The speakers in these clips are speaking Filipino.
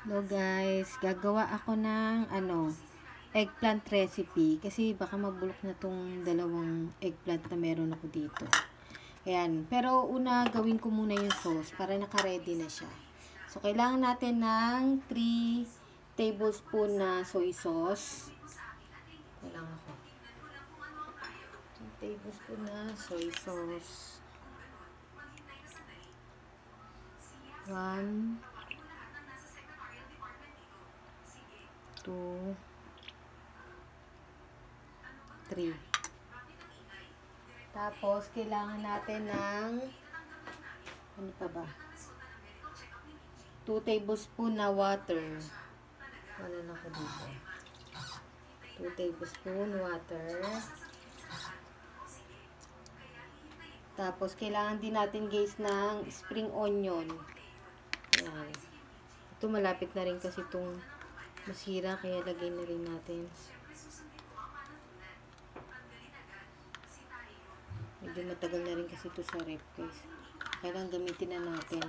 Hello guys, gagawa ako ng eggplant recipe kasi baka mabulok na tong dalawang eggplant na meron ako dito. Ayan, pero una gawin ko muna yung sauce para naka-ready na siya. So kailangan natin ng 3 tablespoon na soy sauce. Kailangan ko 3 tablespoon na soy sauce. 1 2 3. Tapos, kailangan natin ng, ano pa ba? 2 tablespoon na water. Wala na ko dito. 2 tablespoon water. Tapos, kailangan din natin guys ng spring onion. Ayan. Ito malapit na rin kasi itong masira, kaya lagay na rin natin. Medyo matagal na rin kasi ito sa ref guys. Kailangan gamitin na natin.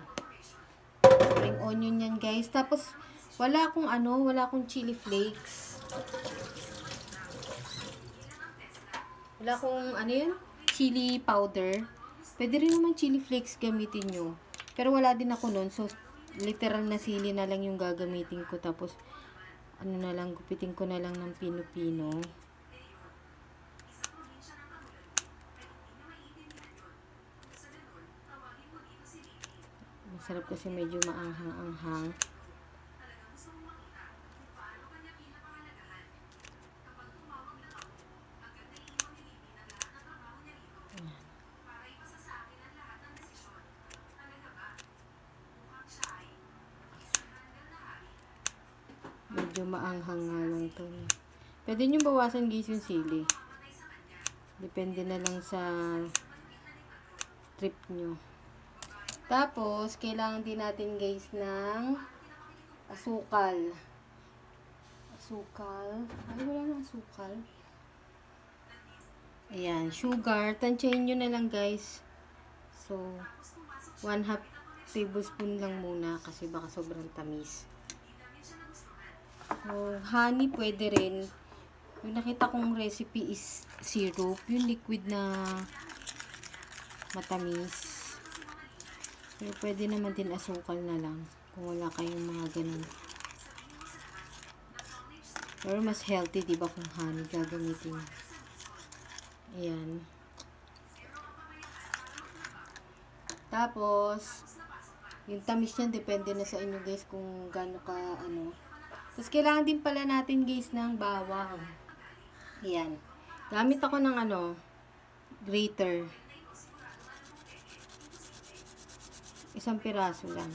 Spring onion yan guys. Tapos wala akong chili flakes. Wala akong chili powder. Pwede rin naman chili flakes gamitin nyo. Pero wala din ako nun. So literal na sili na lang yung gagamitin ko. Tapos gupitin ko na lang ng pino-pino. Masarap kasi medyo maanghang-anghang. Medyo maanghang nga lang to. Pwede nyo bawasan guys yung sili. Depende na lang sa trip nyo. Tapos, kailangan din natin guys ng asukal. Ay, wala na asukal. Ayan, sugar. Tansyahin nyo na lang guys. So, 1/2 tablespoon lang muna kasi baka sobrang tamis. So, honey pwede rin. Yung nakita kong recipe is syrup. Yung liquid na matamis. Pero pwede naman din asukal na lang kung wala kayong mga ganun. Pero mas healthy, diba, kung honey gagamitin. Ayan. Tapos, yung tamis niyan, depende na sa inyo guys kung gaano ka, Tapos, kailangan din pala natin guys ng bawang. Ayan. Gamit ako ng grater. Isang piraso lang.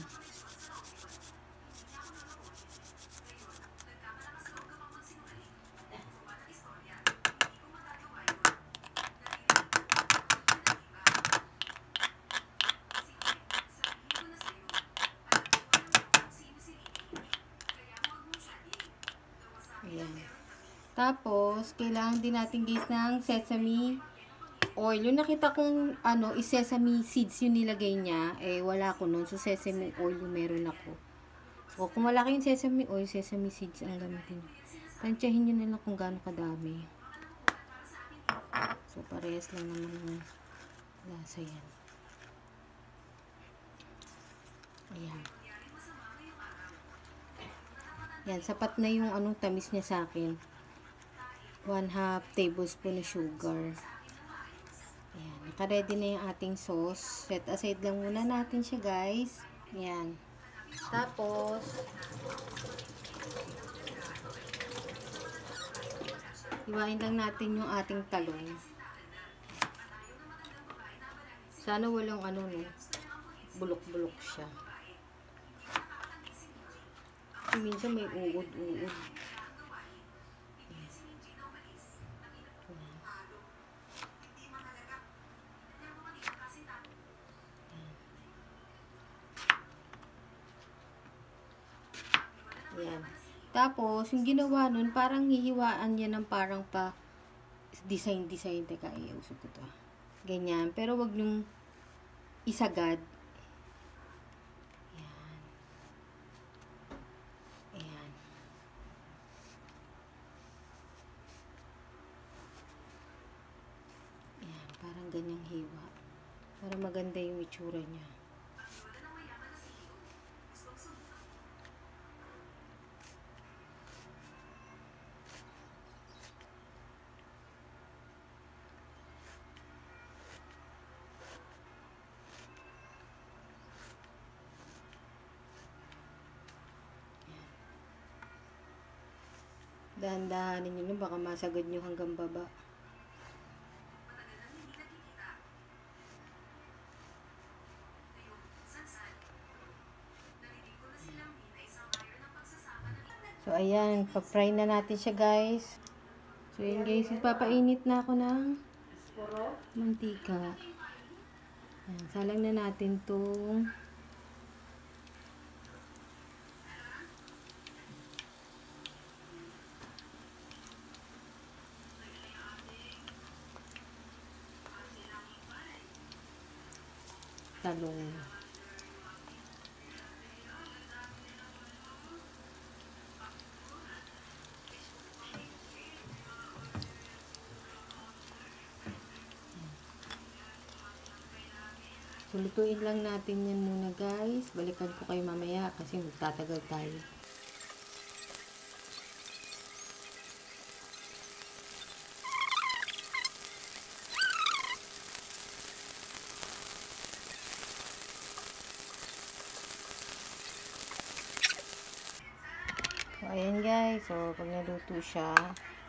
Ayan. Tapos, kailangan din natin guys ng sesame oil. Yung nakita kong is sesame seeds yung nilagay niya. Eh, wala ko nun. So, sesame oil yung meron ako. So, kung wala kayong sesame oil, sesame seeds ang gamitin. Tansyahin nyo na lang kung gaano kadami. So, parehas lang naman ng lasa yan. Ayan. Yan, sapat na yung tamis niya sa akin. 1/2 tablespoon na sugar. Ayan, naka-ready na yung ating sauce. Set aside lang muna natin siya guys. Ayan. Tapos, hiwain lang natin yung ating talong. Sana walang bulok-bulok siya. Kasi minsan may uod-uod. Ayan. Tapos, yung ginawa nun, parang hihiwaan niya ng parang pa design. Teka, iusog ko to. Ganyan. Pero wag nyong isagad. Ayan. ng ganyang hiwa. Para maganda yung itsura niya. Dahan-dahanin nyo, baka masagad nyo hanggang baba. So, ayan, pa-fry na natin siya, guys. So, ayan, guys, ipapainit na ako ng mantika. Ayan, salang na natin itong talong. So, lutuin lang natin yan muna, guys. Balikan ko kayo mamaya kasi magtatagal tayo. So, ayan, guys. So, pag naluto siya,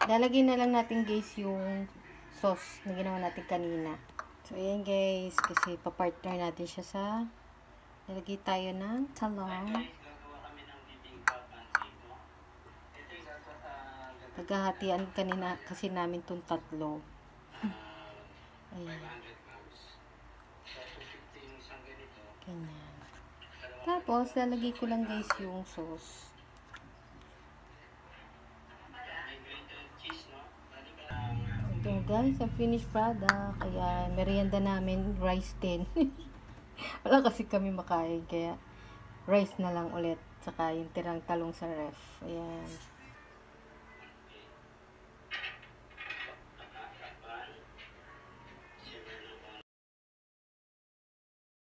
lalagyan na lang natin, guys, yung sauce na ginawa natin kanina. So, ayan, guys. Kasi pa-partner natin siya sa nalagay tayo ng talong. Naghahatian kanina kasi namin itong tatlo. Ayan. Ganyan. Tapos, lalagay ko lang, guys, yung sauce. Ito, guys, ang finished product. Kaya, merienda namin, rice din. Wala kasi kami makain, kaya rice na lang ulit. Saka yung tirang talong sa ref. Ayan.